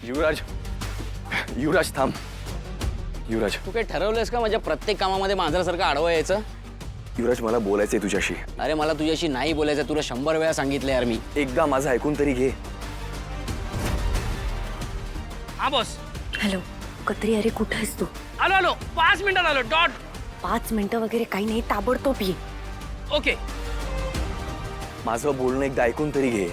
युवराज, युवराज थांब. युवराज, तू काही ठरवलंयस का माझ्या प्रत्येक कामामध्ये मांजरासारखं आडवं यायचं? युवराज मला बोलायचंय तुझ्याशी. अरे मला तुझ्याशी नाही बोलायचं, तुला 100 वेळा सांगितलं यार मी. एकदा माझं ऐकून तरी घे. हा बॉस. हॅलो कत्री, अरे कुठं आहेस तू? आलो आलो 5 मिनिटात आलो डॉट. 5 मिनिटं वगैरे काही नाही, ताबडतोब ये. ओके. माझं बोलणं एकदा ऐकून तरी घे,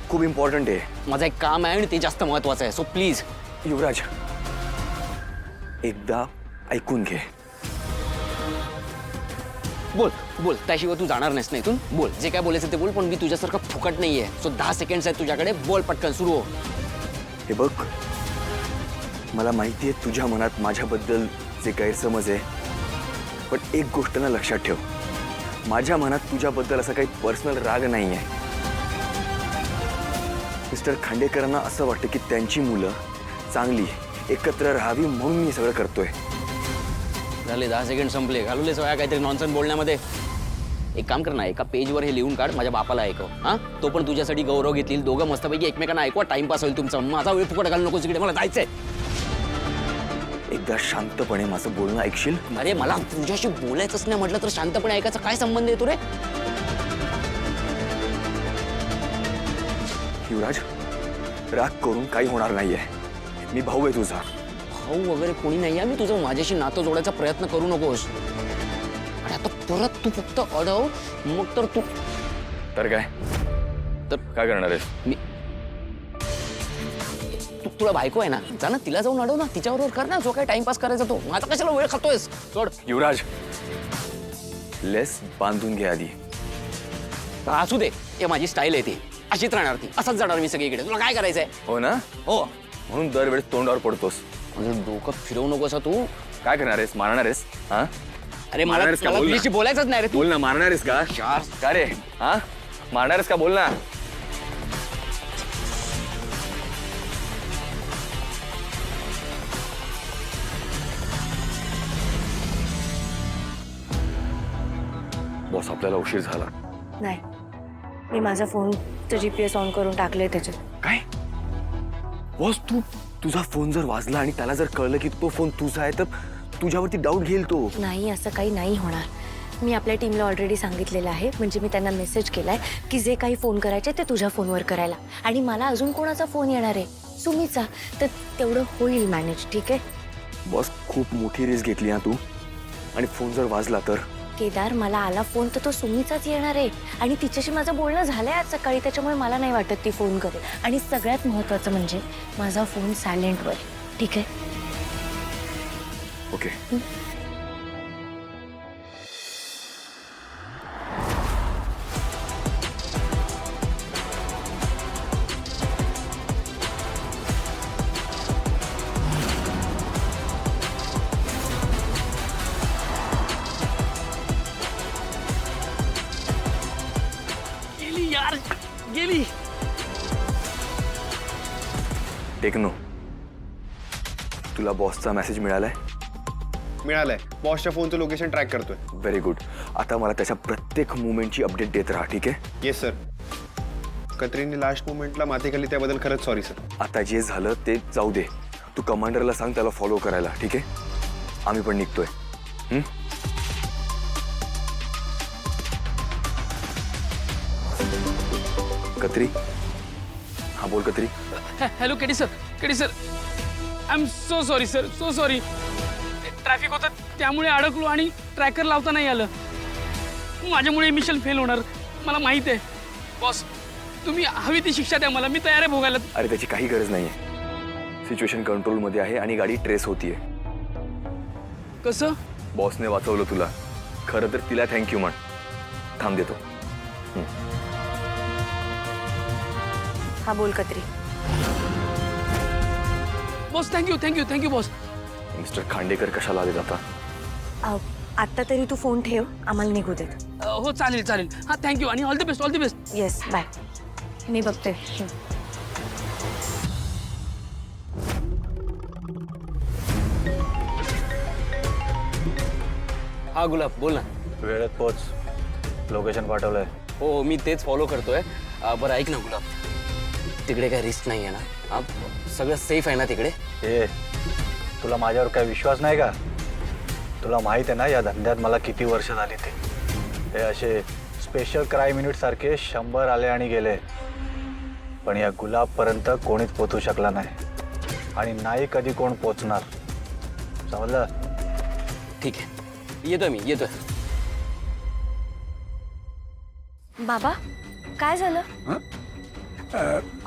खूप इम्पॉर्टंट आहे. माझं एक काम आहे आणि ते जास्त महत्वाचं आहे, सो प्लीज. युवराज, एकदा ऐकून घे. बोल बोल, त्याशिवाय तू जाणार नाहीस ना इथून. बोल, जे काय बोलायचं ते बोल, पण मी तुझ्यासारखं फुकट नाहीये. सो 10 सेकंड्स आहेत तुझ्याकडे, बोल पटकन, सुरू हो. हे बघ, मला माहिती आहे तुझ्या मनात माझ्याबद्दल जे गैरसमज आहे, पण एक गोष्ट ना लक्षात ठेव, माझ्या मनात तुझ्याबद्दल असा काही पर्सनल राग नाही आहे. मिस्टर खांडेकरांना असं वाटतं की त्यांची मुलं चांगली एकत्र राहावी म्हणून मी सगळं करतोय. झाले 10 सेकंड संपले. घालवले सगळ्या काहीतरी नॉनसेन्स बोलण्यामध्ये. एक काम कर ना, एका पेजवर हे लिहून काढ, माझ्या बापाला ऐकव. हा, तो पण तुझ्यासाठी गौरव घेतील. दोघं मस्तपैकी एकमेकांना ऐकवा, टाइमपास होईल तुमचा. माझा वेळ फुकट घालू नकोस इकडे, मला जायचंय. एकदा शांतपणे माझं बोलणं ऐकशील? अरे मला तुझ्याशी बोलायचंच नाही म्हटलं तर शांतपणे ऐकायचा काय संबंध आहे तू रे? युवराज, राग करून काही होणार नाहीये. मी भाऊ आहे तुझा. भाऊ वगैरे कोणी नाही आहे. मी तुझं माझ्याशी नातं जोडायचा प्रयत्न करू नकोस. आणि आता परत तू फक्त अडव, मग तर तू तर काय काय करणार आहेस? मी तुला बायको आहे ना, जा ना तिला जाऊन अडव ना, तिच्याबरोबर कर ना जो काही टाइमपास करायचा तो. माझा कशाला वेळ खातोयस? सोड. युवराज, लेस बांधून घे आधी. असू दे, हे माझी स्टाईल आहे ती. अशीच राहणार ती, असंच जाणार मी सगळीकडे. तुला काय करायचंय? हो ना? हो. म्हणून दरवेळेस तोंडावर पडतोस. म्हणजे डोकं फिरवू नकोस हा तू. काय करणार आहेस? मारणार आहेस? हा, अरे मला मारणारच का? बोल ना. तुझ्याशी बोलायचंच नाही रे तू. बोल ना, मारणार आहेस का? यार, का रे? हा, मारणार आहेस का? बोल ना. बॉस, आपल्याला उशीर झाला. नाही, मी माझा फोनचं GPS ऑन करून टाकले त्याच्यात. काय बॉस, तुझा फोन जर वाजला आणि त्याला जर कळलं की तो फोन तुझा आहे तर तुझ्यावरती डाऊट घेईल तो. नाही, असं काही नाही होणार. मी आपल्या टीमला ऑलरेडी सांगितलेलं आहे. म्हणजे मी त्यांना मेसेज केलाय की जे काही फोन करायचे ते तुझ्या फोनवर करायला. आणि मला अजून कोणाचा फोन येणार आहे? सुमीचा. तर तेवढं होईल मॅनेज, ठीक आहे? बॉस, खूप मोठी रिस्क घेतली ना तू. आणि फोन जर वाजला तर? केदार, मला आला फोन तर तो सुमीचाच येणार आहे. आणि तिच्याशी माझं बोलणं झालंय आज सकाळी, त्याच्यामुळे मला नाही वाटत ती फोन करेल. आणि सगळ्यात महत्त्वाचं म्हणजे माझा फोन सायलेंटवर आहे, ठीक आहे? ओके. गेली यार, गेली. टेक्नो, तुला बॉसचा मेसेज मिळालाय? मिळालंय. बॉसच्या फोनचं लोकेशन ट्रॅक करतोय. Very good. आता मला त्याच्या प्रत्येक मुवमेंटची अपडेट देत राहा, ठीक आहे? Yes sir. कत्रीने लास्ट मोमेंटला माती खाल्ली त्याबद्दल खरंच सॉरी सर. आता जे झालं ते जाऊ दे. तू कमांडरला सांग त्याला फॉलो करायला, ठीक आहे? आम्ही पण निघतोय. कत्री, हा बोल Katri. Hello KD sir, KD sir, I am so sorry sir, so sorry. Traffic होतं त्यामुळे अडकलो आणि ट्रॅकर लावता नाही आलं. माझ्यामुळे मिशन फेल होणार मला माहित आहे. बॉस, तुम्ही हवी ती शिक्षा द्या मला, मी तयार आहे भोगायला. अरे त्याची काही गरज नाहीये. सिच्युएशन कंट्रोलमध्ये आहे आणि गाडी ट्रेस होतीये. कसं? बॉसने वाचवलं तुला. खरं तर तिला थँक्यू म्हण. थांब देतो. हा बोल Katri. Boss thank you thank you thank you boss. Mister Khandekar कशाला आले आता? आत्ता तरी तू फोन ठेव, आम्हाला निघू देत. हो चालेल चालेल. हां थँक्यू आणि all the best, all the best. Yes, bye. मी बघते. हा गुलाब, बोल ना. वेळेत पोच. लोकेशन पाठवलंय. हो, मी तेच फॉलो करतोय. बरं ऐक ना गुलाब, तिकडे काही रिस्क नाही आहे ना? सगळं सेफ आहे ना तिकडे? ए तुला माझ्यावर काय विश्वास नाही का? तुला माहित आहे ना या धंद्यात मला किती वर्ष झाली ते. हे असे स्पेशल क्राईम युनिट सारखे 100 आले आणि गेले, पण या गुलाबपर्यंत कोणीच पोचू शकला नाही आणि नाही कधी कोण पोचणार. समजलं? ठीक आहे, येतोय मी, येतोय. बाबा काय झालं?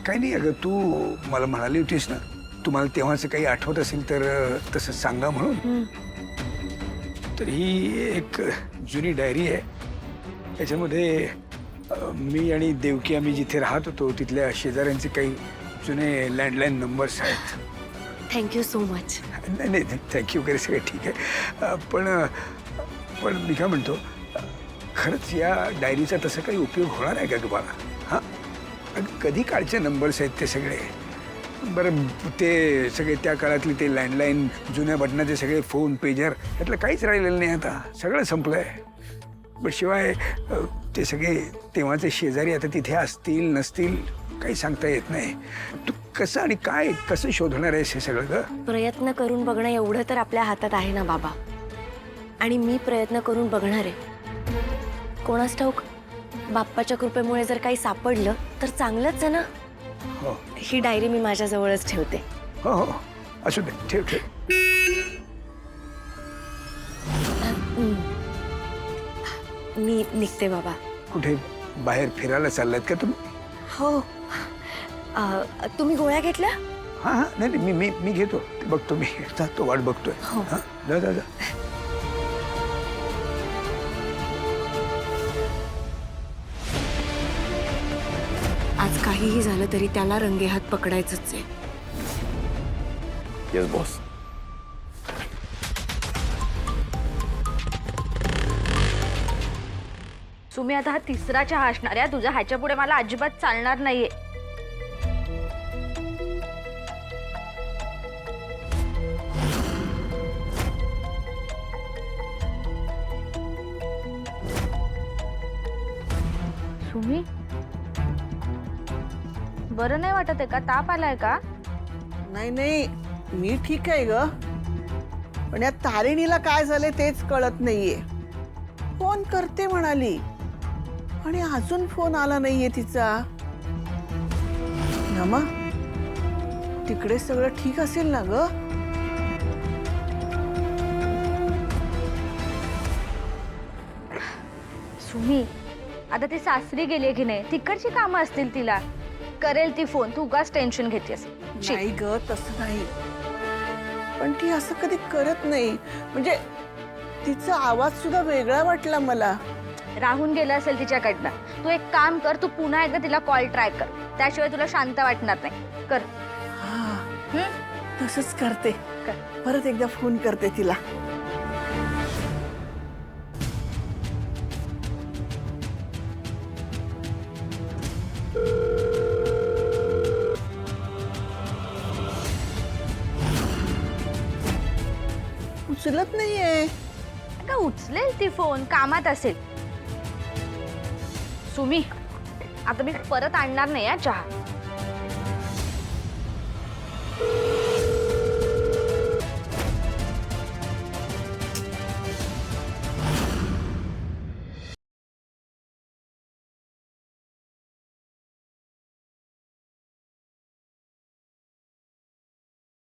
काही नाही अगं, तू मला म्हणाली होतीस ना तुम्हाला तेव्हाचं काही आठवत असेल तर तसं सांगा म्हणून. तर ही एक जुनी डायरी आहे. त्याच्यामध्ये मी आणि देवकी आम्ही जिथे राहत होतो तिथल्या शेजाऱ्यांचे काही जुने लँडलाईन नंबर्स आहेत. Thank you so much. नाही नाही थँक्यू वगैरे सगळं ठीक आहे. पण मी काय म्हणतो, खरंच या डायरीचा तसा काही उपयोग होणार आहे का तुम्हाला? हां, कधी काळचे नंबर्स आहेत ते सगळे. बरं ते सगळे त्या काळातले ते लँडलाईन जुन्या बटनाचे सगळे फोन पेजर यातलं काहीच राहिलेलं नाही आता. सगळं संपलं आहे. पण शिवाय ते सगळे तेव्हाचे शेजारी आता तिथे असतील नसतील काही सांगता येत नाही. तू कसं आणि काय कसं शोधणार आहेस हे सगळं ग? प्रयत्न करून बघणं एवढं तर आपल्या हातात आहे ना बाबा. आणि मी प्रयत्न करून बघणार आहे. कोणास ठाऊक बाप्पाच्या कृपेमुळे जर काही सापडलं तर चांगलंच आहे ना. हो ही डायरी मी माझ्याजवळच ठेवते. हो हो असू दे, ठेव ठेव. मी निघते बाबा. कुठे बाहेर फिरायला चाललात का तुम्ही? हो. तुम्ही गोळ्या घेतल्या? हां हां नाही नाही मी घेतो, ते बघतो मी. तो वाट बघतोय. हो. हां जा जा जा. आज काहीही झालं तरी त्याला रंगेहात पकडायचंच आहे. Yes boss. तुम्ही आता हा तिसरा चहा असणार आहे. तुझ्या ह्याच्या पुढे मला अजिबात चालणार नाहीये. सुमी, बरं नाही वाटत आहे का? ताप आलाय का? नाही नाही मी ठीक आहे ग, पण या तारिणीला काय झाले तेच कळत नाहीये. फोन करते म्हणाली आणि अजून फोन आला नाहीये तिचा. नमा तिकडे सगळं ठीक असेल ना ग? सुमी, आता ती सासरी गेली की नाही? तिकडची कामं असतील तिला. करेल ती फोन. तू उगाच टेन्शन घेतेस. नाही ग तसं नाही, पण ती असं कधी करत नाही. म्हणजे तिचा आवाज सुद्धा वेगळा वाटला मला. राहून गेलं असेल तिच्याकडनं. तू एक काम कर, तू पुन्हा एकदा तिला कॉल ट्राय कर. त्याशिवाय तुला शांत वाटणार नाही. कर. हा तसंच करते. परत एकदा फोन करते तिला. उचलत नाहीये. का उचलेल ती फोन, कामात असेल. सुमी, आता मी परत आणणार नाही चहा.